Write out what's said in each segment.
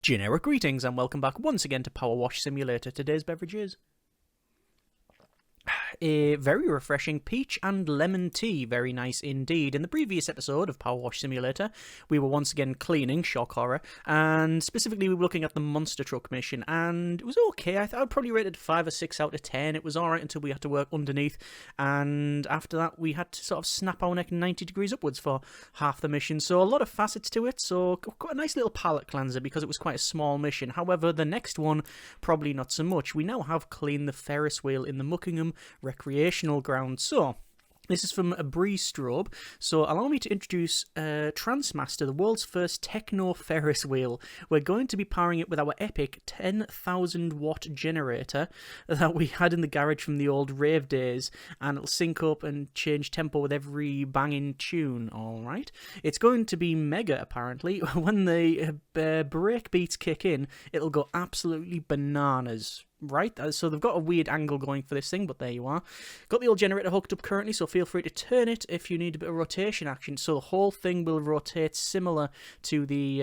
Generic greetings and welcome back once again to PowerWash Simulator. Today's beverage is a very refreshing peach and lemon tea. Very nice indeed. In the previous episode of PowerWash Simulator, we were once again cleaning, shock horror, and specifically we were looking at the monster truck mission, and it was okay. I would probably rate it 5 or 6 out of 10. It was alright until we had to work underneath, and after that we had to sort of snap our neck 90 degrees upwards for half the mission. So a lot of facets to it, so quite a nice little palate cleanser because it was quite a small mission. However, the next one, probably not so much. We now have cleaned the Ferris wheel in the Muckingham recreational ground. So this is from a Breeze Strobe. So allow me to introduce Transmaster, the world's first techno Ferris wheel. We're going to be powering it with our epic 10,000 watt generator that we had in the garage from the old rave days, and it'll sync up and change tempo with every banging tune. All right, it's going to be mega apparently. When the break beats kick in, it'll go absolutely bananas. Right, so they've got a weird angle going for this thing, but there you are. Got the old generator hooked up currently, so feel free to turn it if you need a bit of rotation action. So the whole thing will rotate similar to the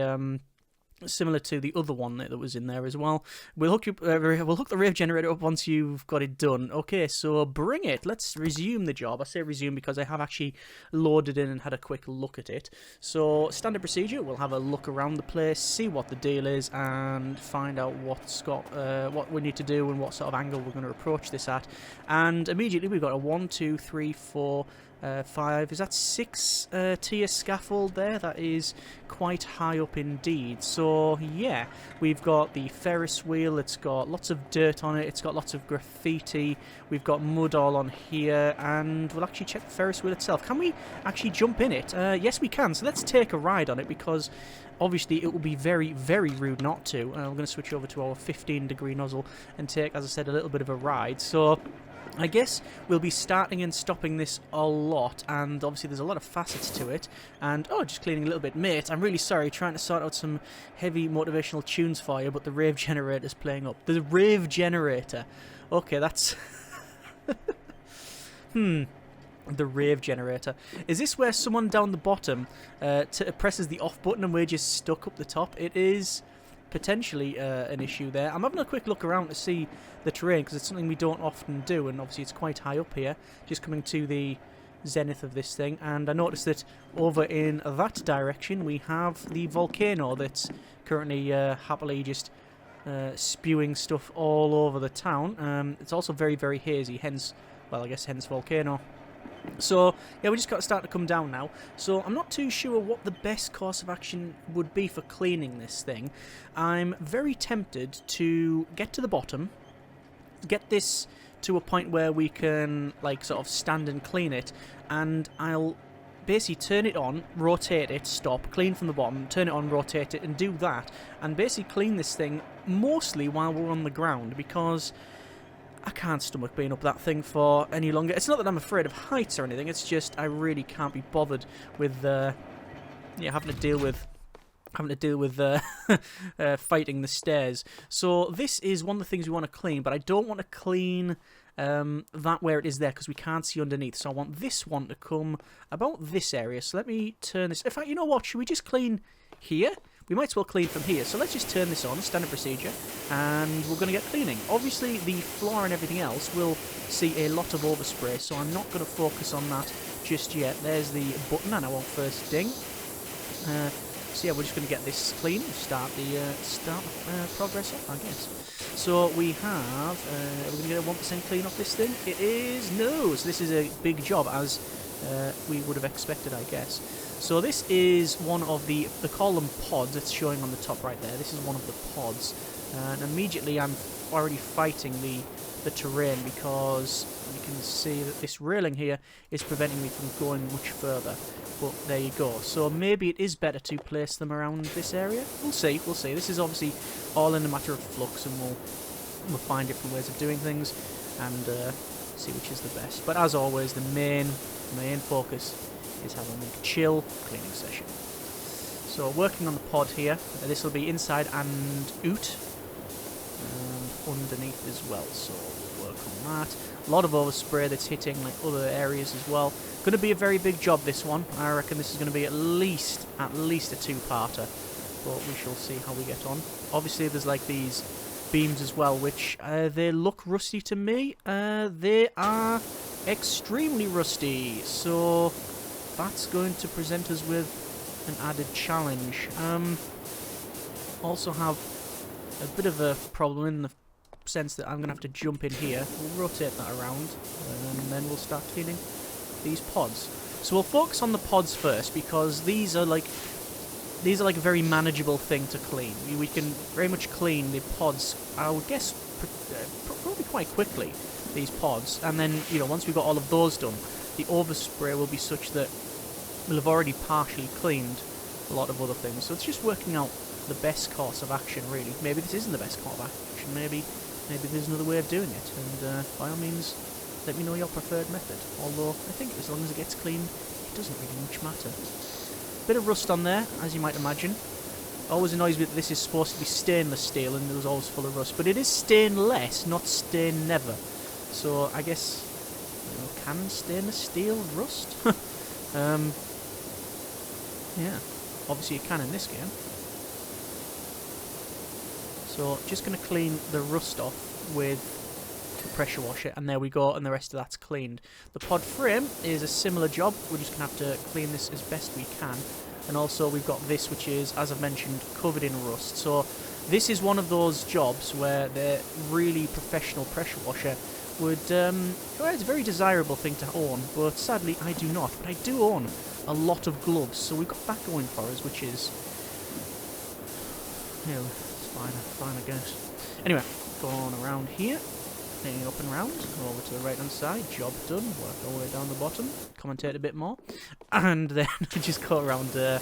other one that was in there as well. We'll hook the rave generator up once you've got it done. Okay, so bring it. Let's resume the job. I say resume because I have actually loaded in and had a quick look at it. So standard procedure, we'll have a look around the place, see what the deal is, and find out what we need to do and what sort of angle we're going to approach this at. And immediately we've got a 1, 2, 3, 4, 5, is that 6 tier scaffold there? That is quite high up indeed. So yeah, we've got the Ferris wheel, it's got lots of dirt on it, it's got lots of graffiti, we've got mud all on here, and we'll actually check the Ferris wheel itself. Can we actually jump in it? Yes we can, so let's take a ride on it because obviously it will be very, very rude not to. We're going to switch over to our 15-degree nozzle and take, as I said, a little bit of a ride. So I guess we'll be starting and stopping this a lot, and obviously there's a lot of facets to it. And, oh, just cleaning a little bit. Mate, I'm really sorry, trying to sort out some heavy motivational tunes for you, but the rave generator's playing up. The rave generator. Okay, that's... The rave generator. Is this where someone down the bottom presses the off button and we're just stuck up the top? It is potentially an issue there. I'm having a quick look around to see the terrain because it's something we don't often do, and obviously it's quite high up here, just coming to the zenith of this thing. And I noticed that over in that direction we have the volcano that's currently happily just spewing stuff all over the town. It's also very, very hazy, hence, well, I guess hence volcano. So, yeah, we just got to start to come down now. So, I'm not too sure what the best course of action would be for cleaning this thing. I'm very tempted to get to the bottom, get this to a point where we can, like, sort of stand and clean it, and I'll basically turn it on, rotate it, stop, clean from the bottom, turn it on, rotate it, and do that, and basically clean this thing mostly while we're on the ground, because I can't stomach being up that thing for any longer. It's not that I'm afraid of heights or anything, it's just I really can't be bothered with having to deal with fighting the stairs. So this is one of the things we want to clean, but I don't want to clean that where it is there because we can't see underneath. So I want this one to come about this area. So let me turn this. In fact, you know what? Should we just clean here? We might as well clean from here. So let's just turn this on, standard procedure, and we're going to get cleaning. Obviously, the floor and everything else will see a lot of overspray, so I'm not going to focus on that just yet. There's the button and our first ding. So yeah, we're just going to get this clean, start the progress up, I guess. So we have, we're going to get a 1% clean off this thing. It is no, so this is a big job as we would have expected, I guess. So this is one of they call them pods, it's showing on the top right there. This is one of the pods, and immediately I'm already fighting the terrain because you can see that this railing here is preventing me from going much further. But there you go. So maybe it is better to place them around this area. We'll see. We'll see. This is obviously all in a matter of flux, and we'll find different ways of doing things and see which is the best. But as always, the main focus is having a chill cleaning session. So working on the pod here. This will be inside and out, and underneath as well. So we'll work on that. A lot of overspray that's hitting like other areas as well. Going to be a very big job, this one. I reckon this is going to be at least a two-parter. but we shall see how we get on. Obviously, there's like these beams as well, which they look rusty to me. They are extremely rusty, so that's going to present us with an added challenge. Also have a bit of a problem in the sense that I'm going to have to jump in here. We'll rotate that around, and then we'll start cleaning these pods. So we'll focus on the pods first, because these are like a very manageable thing to clean. We can very much clean the pods, I would guess, probably quite quickly, these pods. And then, you know, once we've got all of those done, the overspray will be such that we'll have already partially cleaned a lot of other things. So it's just working out the best course of action, really. Maybe this isn't the best course of action. Maybe there's another way of doing it. And by all means, let me know your preferred method. Although, I think as long as it gets cleaned, it doesn't really much matter. Bit of rust on there, as you might imagine. Always annoys me that this is supposed to be stainless steel and it was always full of rust. But it is stainless, not stain never. So I guess, you know, can stainless steel rust? Yeah, obviously you can in this game. So just going to clean the rust off with the pressure washer, and there we go, and the rest of that's cleaned. The pod frame is a similar job. We're just going to have to clean this as best we can. And also we've got this, which is, as I've mentioned, covered in rust. So this is one of those jobs where the really professional pressure washer would, well, it's a very desirable thing to own, but sadly I do not. But I do own a lot of gloves, so we've got that going for us, which is, you know, it's fine I guess. Anyway, going around here, cleaning up and round, go over to the right hand side, job done, work our way down the bottom, commentate a bit more, and then just go around the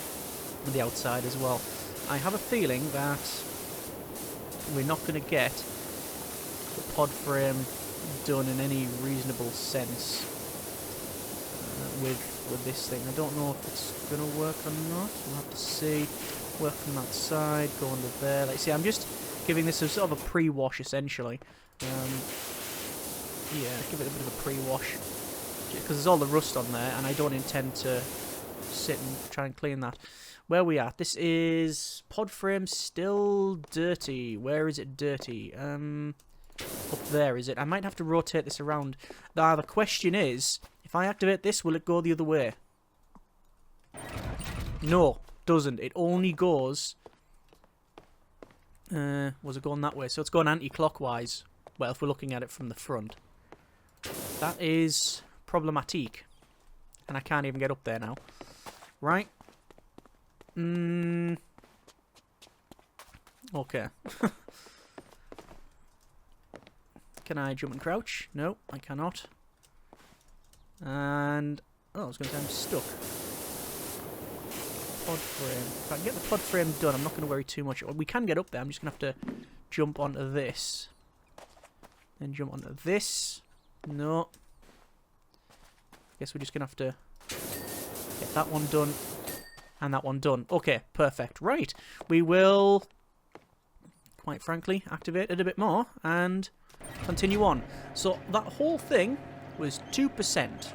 outside as well. I have a feeling that we're not going to get the pod frame done in any reasonable sense with this thing. I don't know if it's going to work or not. We'll have to see. Work from that side, go under there. Like, see, I'm just giving this a sort of a pre-wash essentially. Yeah, give it a bit of a pre-wash because there's all the rust on there, and I don't intend to sit and try and clean that. Where are we at? This is pod frame still dirty. Where is it dirty? Up there, is it? I might have to rotate this around. Now the question is, if I activate this, will it go the other way? No, doesn't. It only goes. Was it going that way? So it's going anti-clockwise. Well, if we're looking at it from the front. That is problematic. And I can't even get up there now. Right. Okay. Can I jump and crouch? No, I cannot. And... oh, I was going to say I'm stuck. Pod frame. If I can get the pod frame done, I'm not going to worry too much. We can get up there. I'm just going to have to jump onto this. Then jump onto this. No. I guess we're just going to have to get that one done. And that one done. Okay, perfect. Right. We will, quite frankly, activate it a bit more and continue on. So that whole thing was 2%.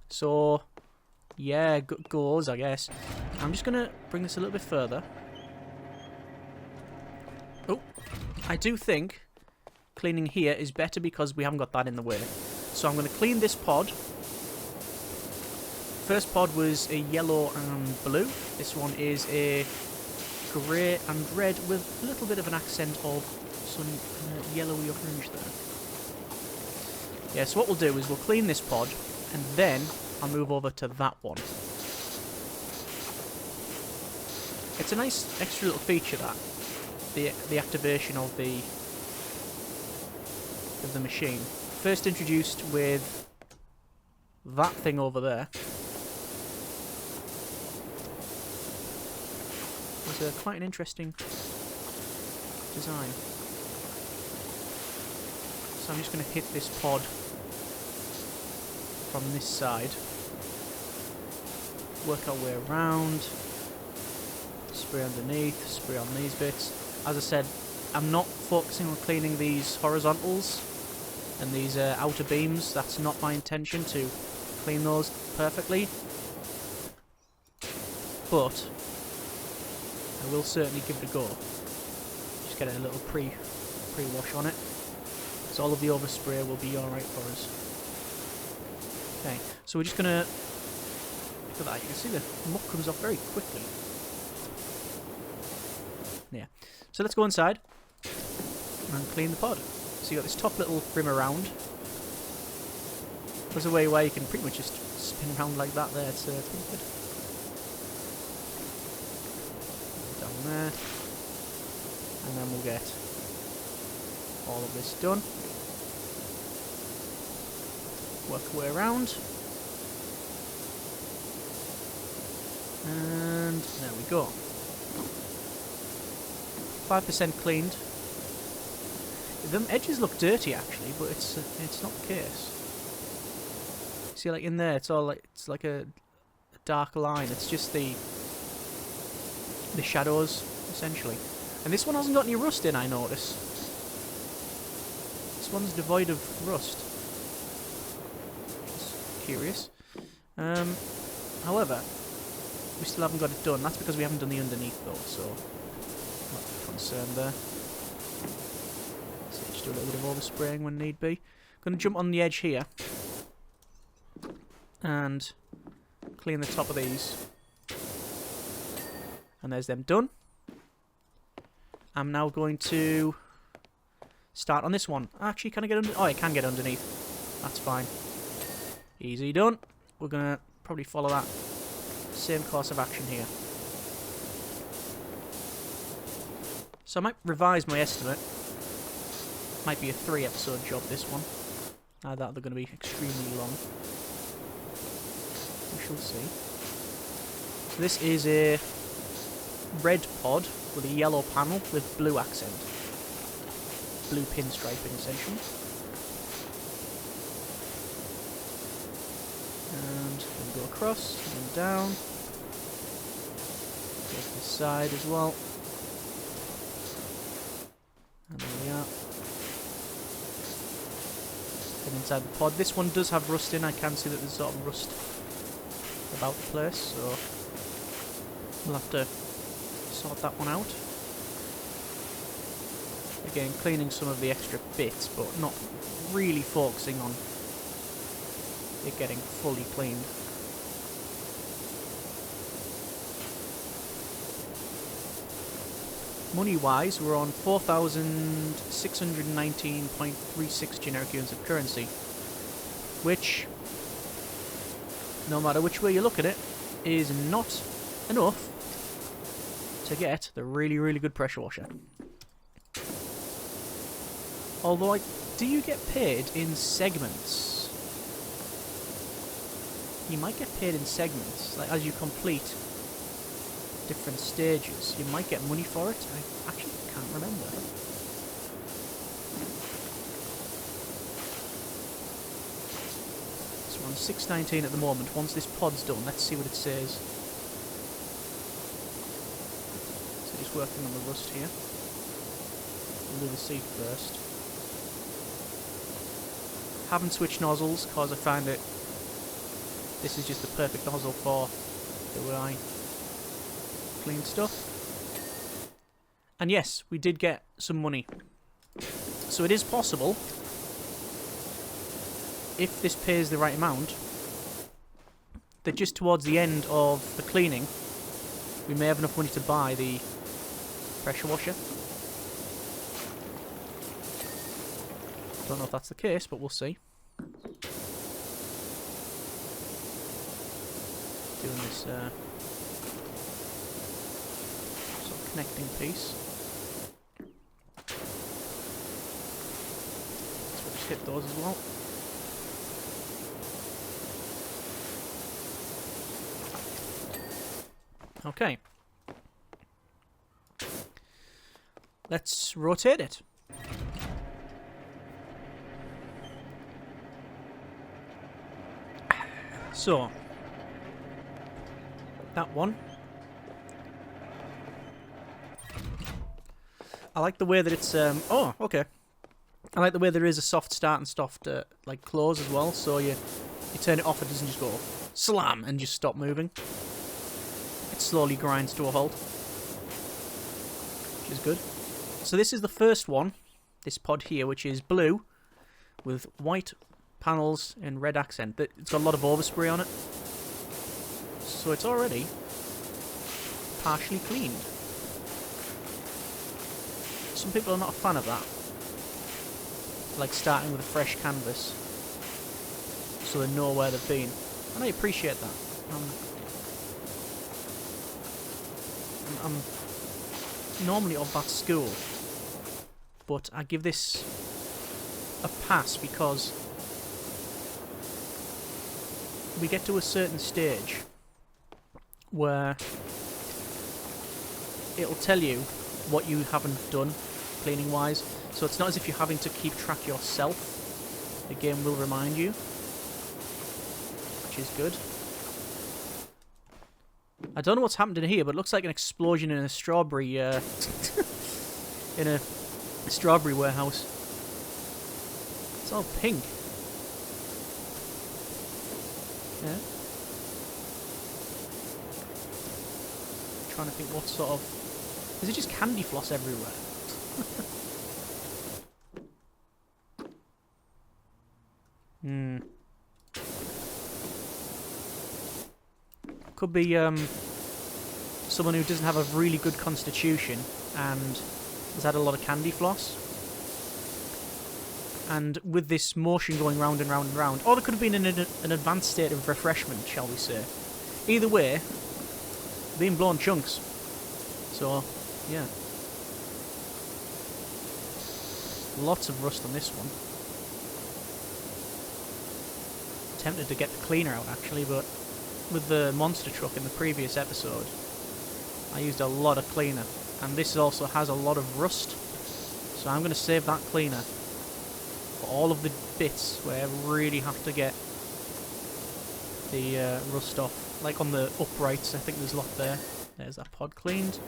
So, yeah, goes, I guess. I'm just going to bring this a little bit further. Oh, I do think cleaning here is better because we haven't got that in the way. So I'm going to clean this pod. First pod was a yellow and blue. This one is a grey and red with a little bit of an accent of some yellowy orange there. Yeah, so what we'll do is we'll clean this pod and then I'll move over to that one. It's a nice extra little feature, that the activation of the machine. First introduced with that thing over there. It was quite an interesting design. So I'm just going to hit this pod from this side. Work our way around. Spray underneath, spray on these bits. As I said, I'm not focusing on cleaning these horizontals and these outer beams. That's not my intention, to clean those perfectly. But I will certainly give it a go. Just get a little pre-wash on it. So all of the overspray will be alright for us. Okay, so we're just gonna... Look at that, you can see the muck comes off very quickly. Yeah. So let's go inside and clean the pod. So you got this top little rim around. There's a way where you can pretty much just spin around like that there. It's pretty good. Down there. And then we'll get all of this done. Work our way around. And there we go. 5% cleaned. The edges look dirty actually, but it's not the case. See, like in there, it's like a dark line. It's just the shadows essentially. And this one hasn't got any rust in, I notice. This one's devoid of rust. Just curious. However, we still haven't got it done. That's because we haven't done the underneath though, so not a concern there. So just do a little bit of overspraying when need be. Gonna jump on the edge here and clean the top of these. And there's them done. I'm now going to start on this one. Actually, can I get under? Oh, I can get underneath. That's fine. Easy done. We're gonna probably follow that same course of action here. So I might revise my estimate. Might be a 3-episode job, this one. I doubt they're going to be extremely long. We shall see. So this is a red pod with a yellow panel with blue accent. Blue pinstriping, essentially. And then go across, and then down. Go to this side as well. And there we are. Then inside the pod. This one does have rust in. I can see that there's sort of rust about the place, so we'll have to sort that one out. Again, cleaning some of the extra bits, but not really focusing on it getting fully cleaned. Money-wise, we're on 4,619.36 generic units of currency, which, no matter which way you look at it, is not enough to get the really, really good pressure washer. Although, do you get paid in segments? You might get paid in segments, like as you complete different stages. You might get money for it. I actually can't remember. So we're on 619 at the moment. Once this pod's done, let's see what it says. So just working on the rust here. We'll do the seat first. Haven't switched nozzles because I find it this is just the perfect nozzle for the way I clean stuff. And yes, we did get some money. So it is possible, if this pays the right amount, that just towards the end of the cleaning, we may have enough money to buy the pressure washer. Don't know if that's the case, but we'll see. Doing this sort of connecting piece. So we'll just hit those as well. Okay. Let's rotate it. So, that one. I like the way that it's, oh, okay. I like the way there is a soft start and soft, like, close as well, so you turn it off, it doesn't just go slam and just stop moving. It slowly grinds to a halt. which is good. So this is the first one, this pod here, which is blue with white panels and red accent. It's got a lot of overspray on it, so it's already partially cleaned. Some people are not a fan of that, like starting with a fresh canvas so they know where they've been, and I appreciate that. I'm normally of that school, but I give this a pass because we get to a certain stage where it'll tell you what you haven't done cleaning wise, so it's not as if you're having to keep track yourself. The game will remind you, which is good. I don't know what's happened in here, but it looks like an explosion in a strawberry in a strawberry warehouse. It's all pink. Yeah. Trying to think what sort of... Is it just candy floss everywhere? Could be someone who doesn't have a really good constitution and has had a lot of candy floss. And with this motion going round and round and round, or there could have been an advanced state of refreshment, shall we say. Either way, being blown chunks. So, yeah. Lots of rust on this one. Tempted to get the cleaner out actually, but with the monster truck in the previous episode, I used a lot of cleaner, and this also has a lot of rust, so I'm going to save that cleaner for all of the bits where I really have to get the rust off, like on the uprights. I think there's a lot there. There's that pod cleaned.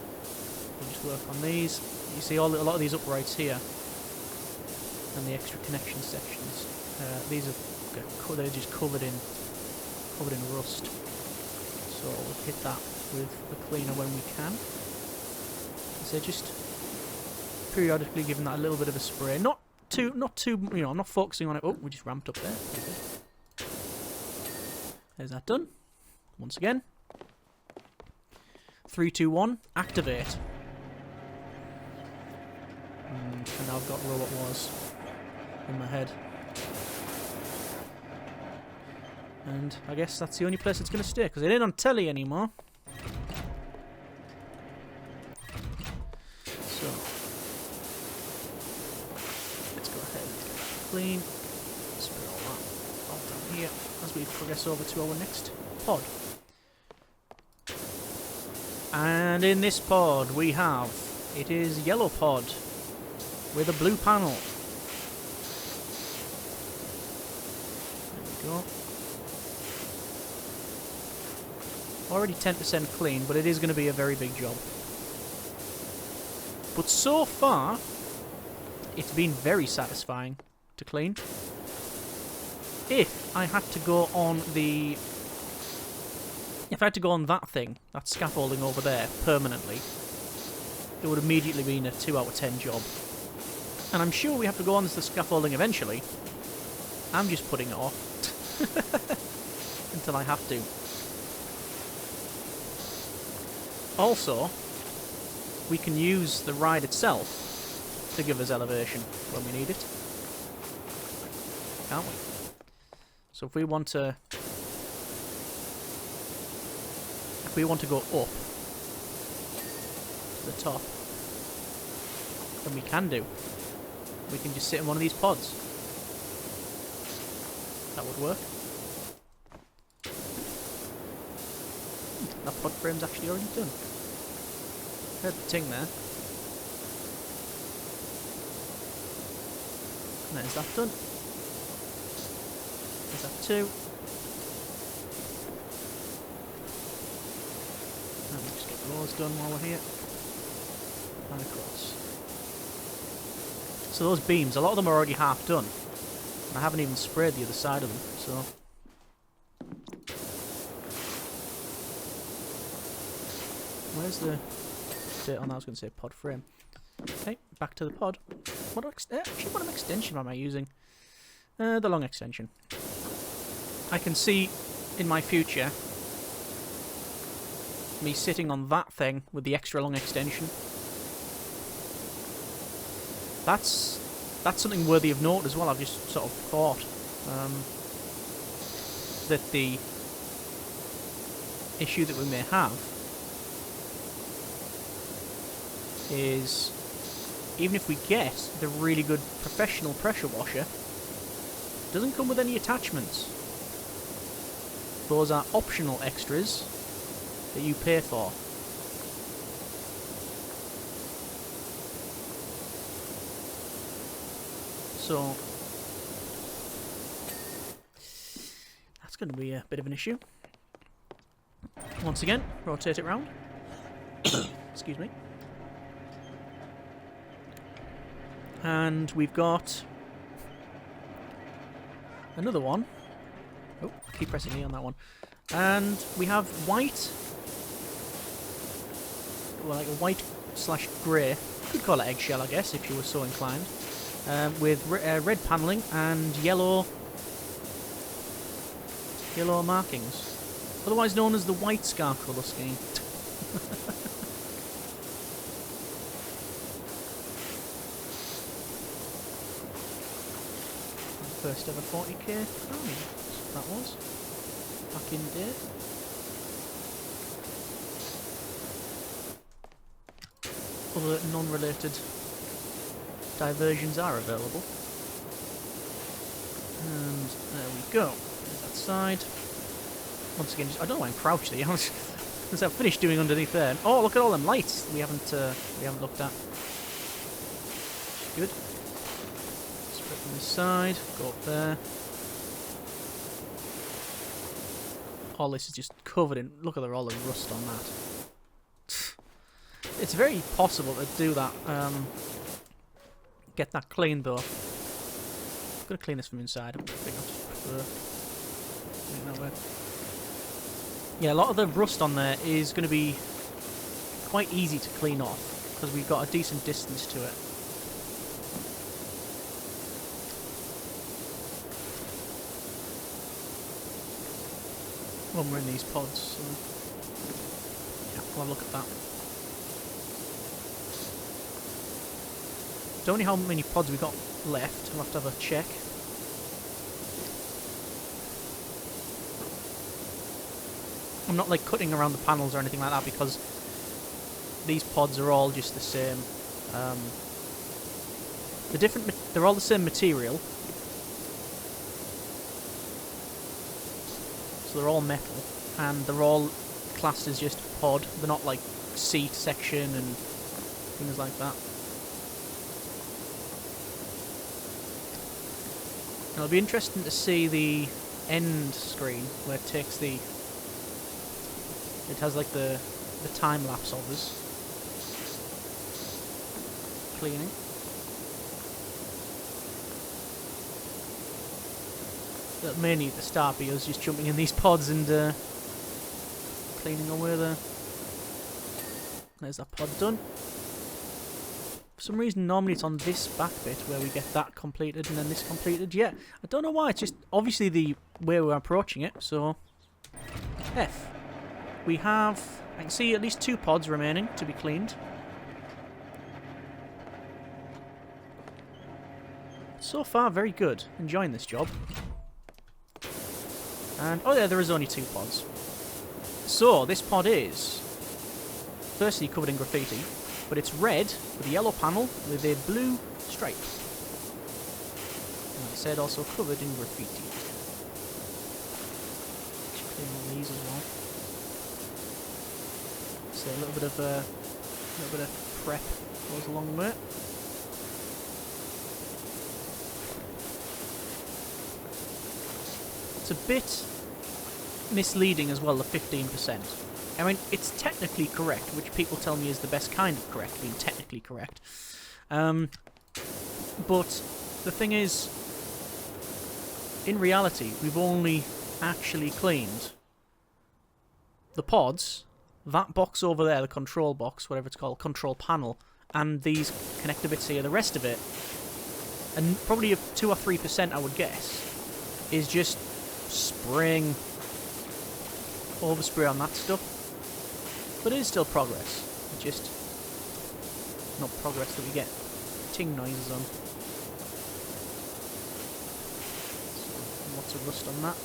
We'll just work on these. You see a lot of these uprights here and the extra connection sections. These are they're just covered in rust. So we'll hit that with the cleaner when we can. So just periodically giving that a little bit of a spray. Not too, you know, I'm not focusing on it. Oh, we just ramped up there. There's that done. Once again. 3, 2, 1, activate. And now I've got Robot Wars in my head. And I guess that's the only place it's going to stay, because it ain't on telly anymore. So, let's go ahead and get that clean. Spray all that down here as we progress over to our next pod. And in this pod we have, it is yellow pod with a blue panel. There we go. Already 10% clean, but it is going to be a very big job. But so far, it's been very satisfying to clean. If I had to go on the... If I had to go on that thing, that scaffolding over there, permanently, it would immediately been a 2 out of 10 job. And I'm sure we have to go on to the scaffolding eventually. I'm just putting it off. Until I have to. Also, we can use the ride itself to give us elevation when we need it. Can't we? So if we want to... If we want to go up to the top, then we can do. We can just sit in one of these pods. That would work. That pod frame's actually already done. Heard the ting there. And there's that done. There's that too. And we'll just get those done while we're here. And across. So those beams, a lot of them are already half done. And I haven't even sprayed the other side of them, so... Where's the say? Oh, no, I was going to say pod frame. Okay, back to the pod. Actually, what extension am I using? The long extension. I can see in my future me sitting on that thing with the extra long extension. That's something worthy of note as well. I've just sort of thought that the issue that we may have is, even if we get the really good professional pressure washer, it doesn't come with any attachments. Those are optional extras that you pay for. So that's going to be a bit of an issue. Once again, rotate it round. Excuse me. And we've got another one. Oh, keep pressing E on that one. And we have white. Well, like a white / grey. Could call it eggshell, I guess, if you were so inclined. With red panelling and yellow markings. Otherwise known as the white scar colour scheme. First ever 40k crowning, that was. Back in date. Other non-related diversions are available. And there we go. There's that side. Once again, I don't know why I'm crouched there. Because I've finished doing underneath there. Oh, look at all them lights we haven't looked at. Good. Spread from this side. Go up there. All this is just covered in. Look at all the rust on that. It's very possible to do that. Get that clean though. I'm gonna clean this from inside. I think I just prefer doing it that way. Yeah, a lot of the rust on there is going to be quite easy to clean off because we've got a decent distance to it. When we're in these pods, so yeah, we'll have a look at that. Don't know how many pods we've got left. We'll have to have a check. I'm not like cutting around the panels or anything like that because these pods are all just the same. They're all the same material, so they're all metal, and they're all classed as just a pod. They're not like seat section and things like that. It'll be interesting to see the end screen where it takes the. It has like the time lapse of us cleaning. That mainly at the start be us just jumping in these pods and cleaning away there. There's that pod done. For some reason normally it's on this back bit where we get that completed and then this completed. Yeah, I don't know why, it's just obviously the way we're approaching it, so F. We have, I can see at least 2 pods remaining to be cleaned. So far, very good. Enjoying this job. And, oh yeah, there is only 2 pods. So, this pod is, firstly covered in graffiti, but it's red with a yellow panel with a blue stripe. And like I said, also covered in graffiti. Clean all these as well. So a little bit of prep goes a long way. It's a bit misleading as well, the 15%. I mean, it's technically correct, which people tell me is the best kind of correct, being technically correct. But the thing is, in reality, we've only actually cleaned the pods that box over there, the control box, whatever it's called, control panel, and these connector bits here, the rest of it, and probably 2 or 3%, I would guess, is just spraying overspray on that stuff. But it is still progress. It's just not progress that we get ting noises on. So, lots of rust on that.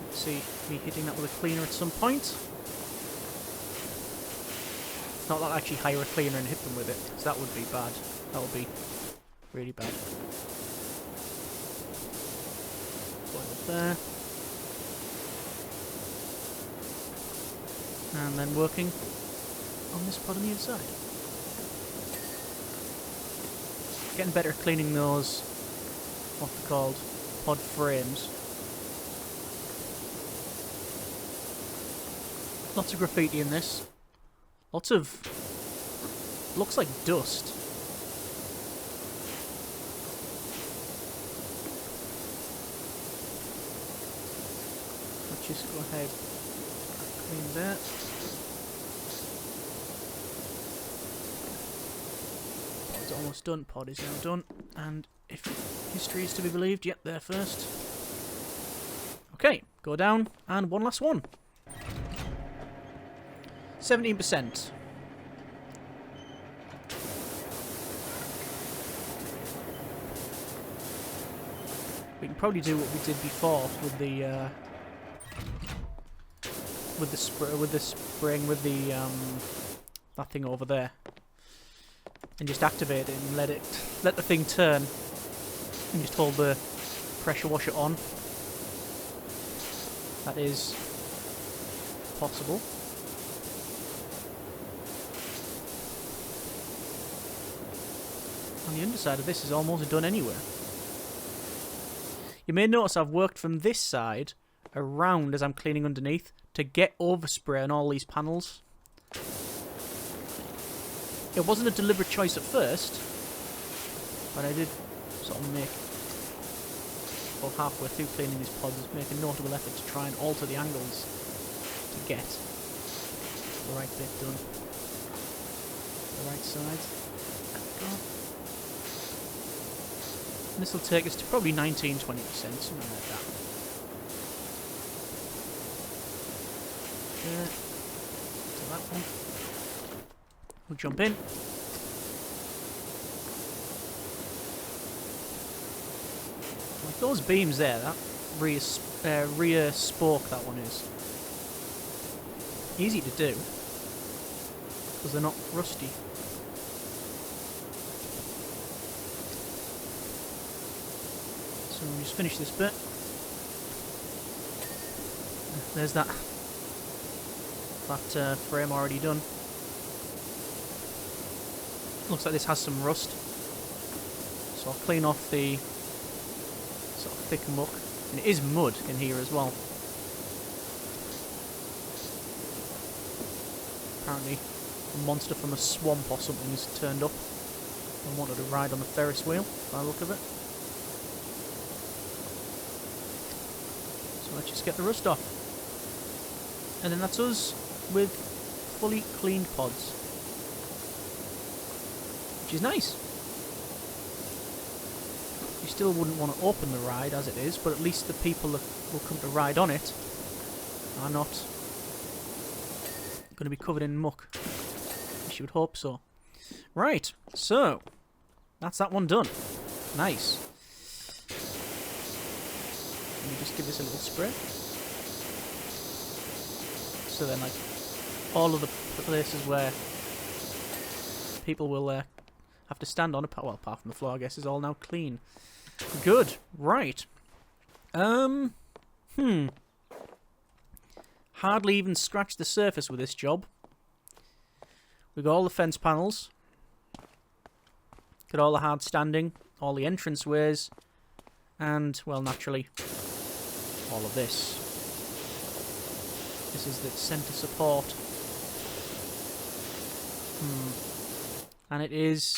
Let's see me hitting that with a cleaner at some point. Not that I actually hire a cleaner and hit them with it, because that would be bad. That would be really bad. Going up there. And then working on this pod on the inside. Getting better at cleaning those, what they're called, pod frames. Lots of graffiti in this. Lots of... looks like dust. Let's just go ahead, clean that. Pod's almost done. Pod is now done. And if history is to be believed, yep, there first. Okay, go down, and one last one. 17%. We can probably do what we did before with the spraying with the that thing over there, and just activate it and let the thing turn, and just hold the pressure washer on. That is possible. On the underside of this is almost done anyway. You may notice I've worked from this side around as I'm cleaning underneath to get overspray on all these panels. It wasn't a deliberate choice at first, but I did sort of make, well, halfway through cleaning these pods, make a notable effort to try and alter the angles to get the right bit done. The right side. There we go. And this will take us to probably 19-20%, something like that. To that one. We'll jump in. Like those beams there, that rear spoke that one is. Easy to do, because they're not rusty. So we'll just finish this bit. There's that frame already done. Looks like this has some rust, so I'll clean off the sort of thick muck, and it is mud in here as well. Apparently a monster from a swamp or something has turned up and wanted to ride on the Ferris wheel by the look of it. So let's just get the rust off, and then that's us with fully cleaned pods, which is nice. You still wouldn't want to open the ride as it is, but at least the people that will come to ride on it are not going to be covered in muck. I should hope so. Right, so that's that one done. Nice. Let me just give this a little spray. So then, like, all of the places where people will have to stand on, well, apart from the floor, I guess, is all now clean. Good. Right. Hardly even scratched the surface with this job. We've got all the fence panels. Got all the hard standing, all the entranceways, and, well, naturally, all of this. This is the centre support. And it is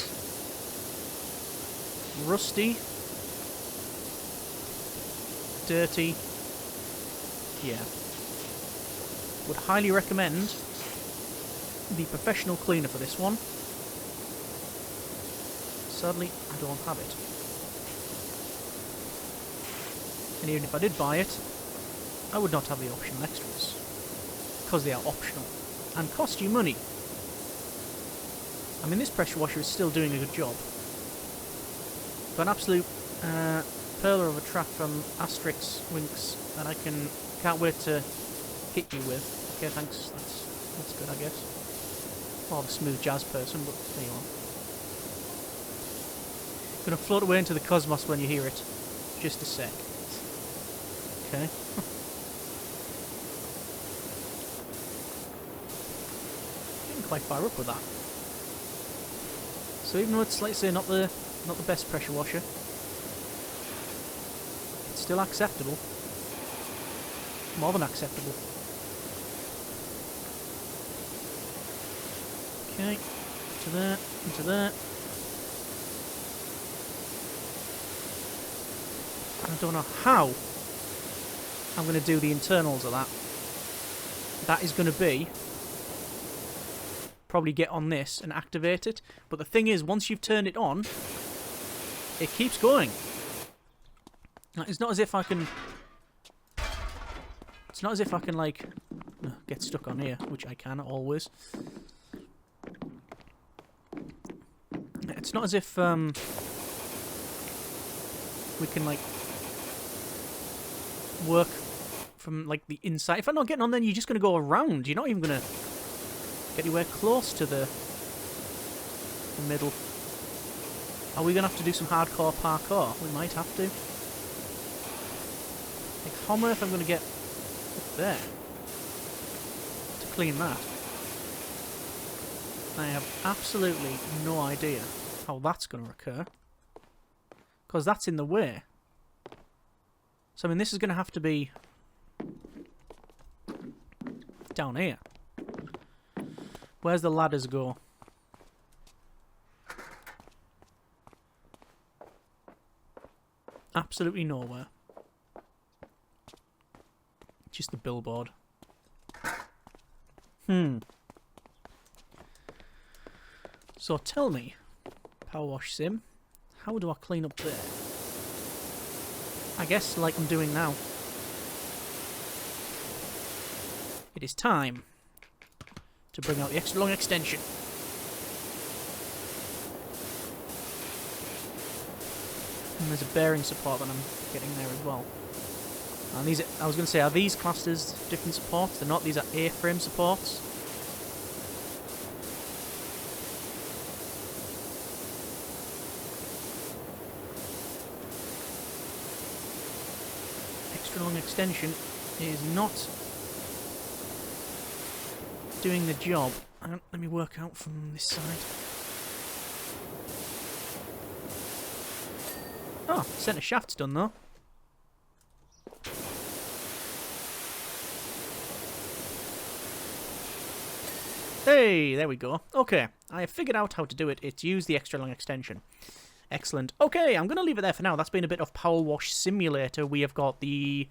rusty, dirty, yeah. Would highly recommend the professional cleaner for this one. Sadly, I don't have it. And even if I did buy it, I would not have the optional extras. Because they are optional. And cost you money. I mean, this pressure washer is still doing a good job. Got an absolute perler of a track from Asterix Winks that I can't wait to hit you with. Okay, thanks. That's good, I guess. More of a smooth jazz person, but there you are. Gonna float away into the cosmos when you hear it. Just a sec. Okay. Getting quite far up with that. So even though it's, like I say, not the best pressure washer, it's still acceptable. More than acceptable. Okay, into there, into there. I don't know how I'm going to do the internals of that. That is going to be probably get on this and activate it. But the thing is, once you've turned it on, it keeps going. It's not as if I can... It's not as if I can, like, get stuck on here, which I can always. It's not as if we can, like, work from, like, the inside. If I'm not getting on, then you're just going to go around. You're not even going to get anywhere close to the middle. Are we going to have to do some hardcore parkour? We might have to. Like, how on earth I'm going to get up there to clean that? I have absolutely no idea how that's going to occur, because that's in the way. So I mean, this is going to have to be down here. Where's the ladders go? Absolutely nowhere. Just the billboard. So tell me, PowerWash Sim, how do I clean up there? I guess like I'm doing now. It is time to bring out the extra long extension. And there's a bearing support that I'm getting there as well. And these, I was going to say, are these classed as different supports? They're not. These are A-frame supports. Extra long extension is not doing the job. Let me work out from this side. Oh, centre shaft's done though. Hey, there we go. Okay, I have figured out how to do it. It's use the extra long extension. Excellent. Okay, I'm going to leave it there for now. That's been a bit of PowerWash Simulator. We have got the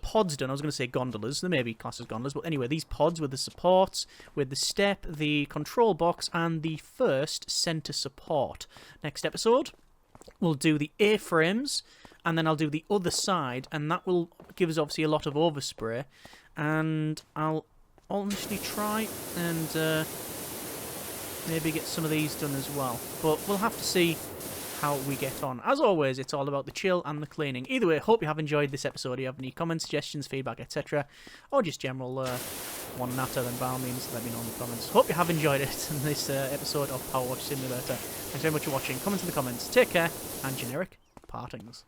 pods done. I was going to say gondolas. They may be classed as gondolas. But anyway, these pods with the supports, with the step, the control box, and the first centre support. Next episode, we'll do the A-frames, and then I'll do the other side, and that will give us obviously a lot of overspray. And I'll honestly try and maybe get some of these done as well. But we'll have to see how we get on. As always, it's all about the chill and the cleaning. Either way, hope you have enjoyed this episode. If you have any comments, suggestions, feedback, etc., or just general one natter, then by all means let me know in the comments. Hope you have enjoyed it in this episode of PowerWash Simulator. Thanks very much for watching. Comments in the comments. Take care, and generic partings.